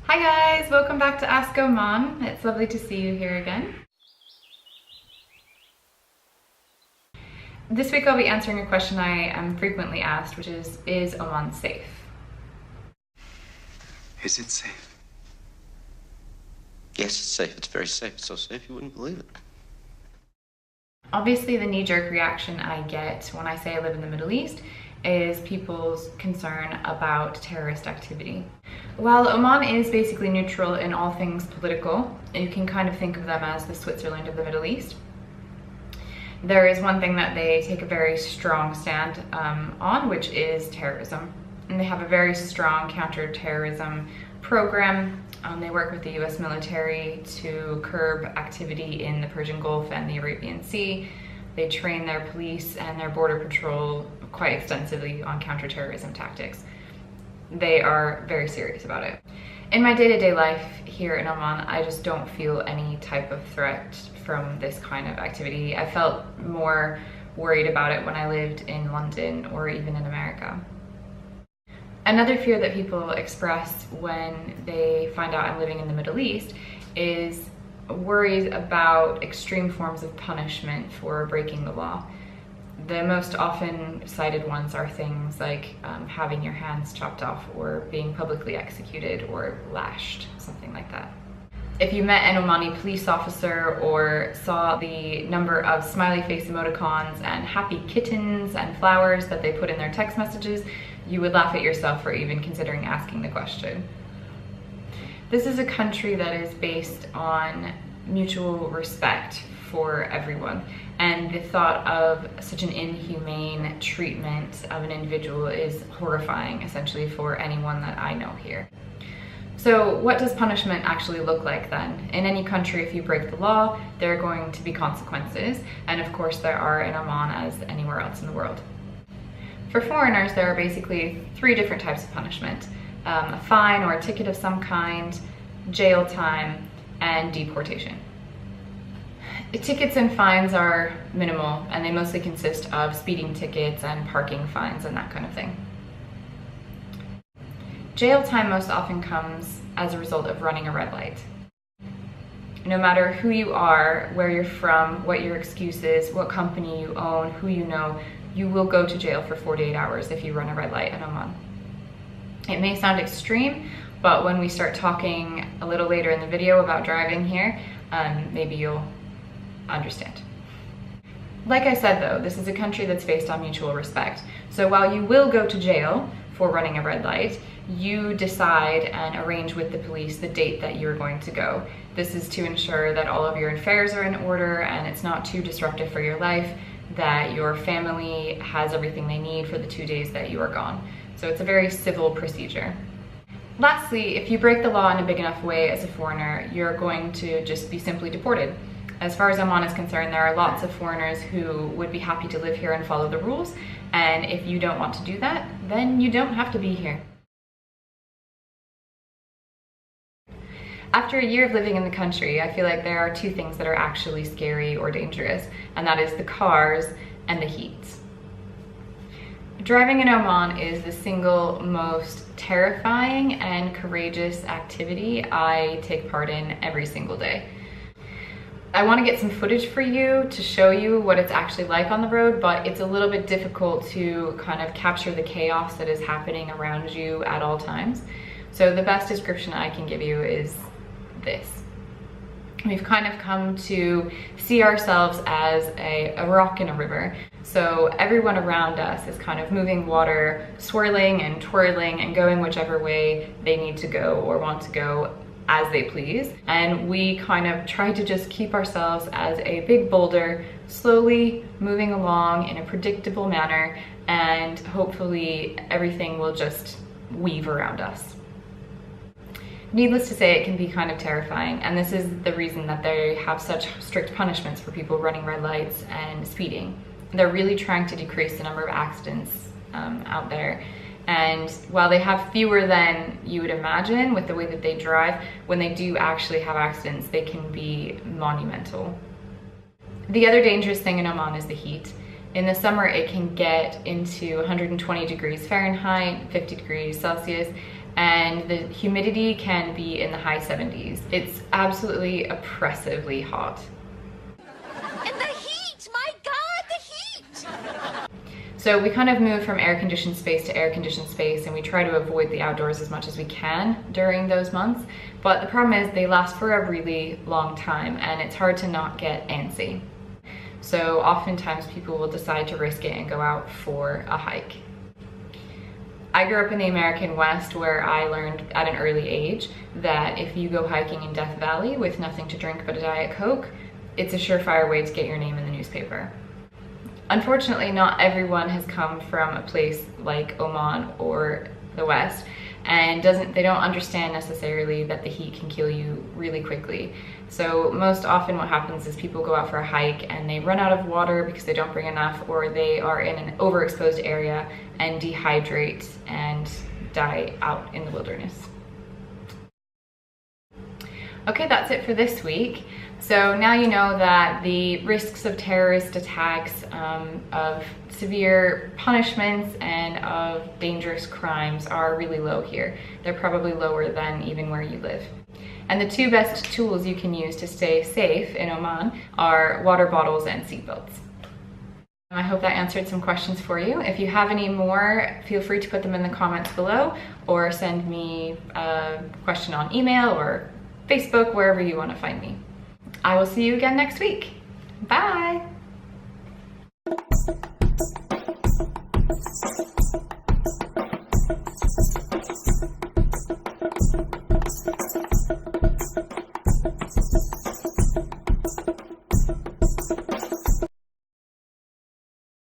Hi guys, welcome back to Ask Oman. It's lovely to see you here again. This week I'll be answering a question I am frequently asked, which is Oman safe? Is it safe? Yes, it's safe. It's very safe. It's so safe you wouldn't believe it. Obviously, the knee-jerk reaction I get when I say I live in the Middle East is people's concern about terrorist activity. While Oman is basically neutral in all things political, you can kind of think of them as the Switzerland of the Middle East. There is one thing that they take a very strong stand on, which is terrorism. And they have a very strong counter-terrorism program. They work with the US military to curb activity in the Persian Gulf and the Arabian Sea. They train their police and their border patrol quite extensively on counterterrorism tactics. They are very serious about it. In my day-to-day life here in Oman, I just don't feel any type of threat from this kind of activity. I felt more worried about it when I lived in London or even in America. Another fear that people express when they find out I'm living in the Middle East is worries about extreme forms of punishment for breaking the law. The most often cited ones are things like having your hands chopped off or being publicly executed or lashed, something like that. If you met an Omani police officer or saw the number of smiley face emoticons and happy kittens and flowers that they put in their text messages, you would laugh at yourself for even considering asking the question. This is a country that is based on mutual respect for everyone, and the thought of such an inhumane treatment of an individual is horrifying, essentially, for anyone that I know here. So what does punishment actually look like then? In any country, if you break the law, there are going to be consequences, and of course there are in Oman as anywhere else in the world. For foreigners, there are basically three different types of punishment: a fine or a ticket of some kind, jail time, and deportation. Tickets and fines are minimal, and they mostly consist of speeding tickets and parking fines and that kind of thing. Jail time most often comes as a result of running a red light. No matter who you are, where you're from, what your excuse is, what company you own, who you know, you will go to jail for 48 hours if you run a red light in Oman. It may sound extreme, but when we start talking a little later in the video about driving here, maybe you'll understand. Like I said though, this is a country that's based on mutual respect. So while you will go to jail for running a red light, you decide and arrange with the police the date that you're going to go. This is to ensure that all of your affairs are in order and it's not too disruptive for your life, that your family has everything they need for the 2 days that you are gone. So it's a very civil procedure. Lastly, if you break the law in a big enough way as a foreigner, you're going to just be simply deported. As far as Oman is concerned, there are lots of foreigners who would be happy to live here and follow the rules, and if you don't want to do that, then you don't have to be here. After a year of living in the country, I feel like there are two things that are actually scary or dangerous, and that is the cars and the heat. Driving in Oman is the single most terrifying and courageous activity I take part in every single day. I want to get some footage for you to show you what it's actually like on the road, but it's a little bit difficult to kind of capture the chaos that is happening around you at all times. So the best description I can give you is this. We've kind of come to see ourselves as a rock in a river. So everyone around us is kind of moving water, swirling and twirling and going whichever way they need to go or want to go as they please. And we kind of try to just keep ourselves as a big boulder, slowly moving along in a predictable manner, and hopefully everything will just weave around us. Needless to say, it can be kind of terrifying, and this is the reason that they have such strict punishments for people running red lights and speeding. They're really trying to decrease the number of accidents out there. And while they have fewer than you would imagine with the way that they drive, when they do actually have accidents, they can be monumental. The other dangerous thing in Oman is the heat. In the summer, it can get into 120 degrees Fahrenheit, 50 degrees Celsius, and the humidity can be in the high 70s. It's absolutely oppressively hot. And the heat! My God, the heat! So we kind of move from air-conditioned space to air-conditioned space, and we try to avoid the outdoors as much as we can during those months. But the problem is they last for a really long time, and it's hard to not get antsy. So oftentimes people will decide to risk it and go out for a hike. I grew up in the American West, where I learned at an early age that if you go hiking in Death Valley with nothing to drink but a Diet Coke, it's a surefire way to get your name in the newspaper. Unfortunately, not everyone has come from a place like Oman or the West, and they don't understand necessarily that the heat can kill you really quickly. So most often what happens is people go out for a hike and they run out of water because they don't bring enough, or they are in an overexposed area and dehydrate and die out in the wilderness. Okay, that's it for this week. So now you know that the risks of terrorist attacks, of severe punishments, and of dangerous crimes are really low here. They're probably lower than even where you live. And the two best tools you can use to stay safe in Oman are water bottles and seatbelts. I hope that answered some questions for you. If you have any more, feel free to put them in the comments below, or send me a question on email or Facebook, wherever you want to find me. I will see you again next week. Bye!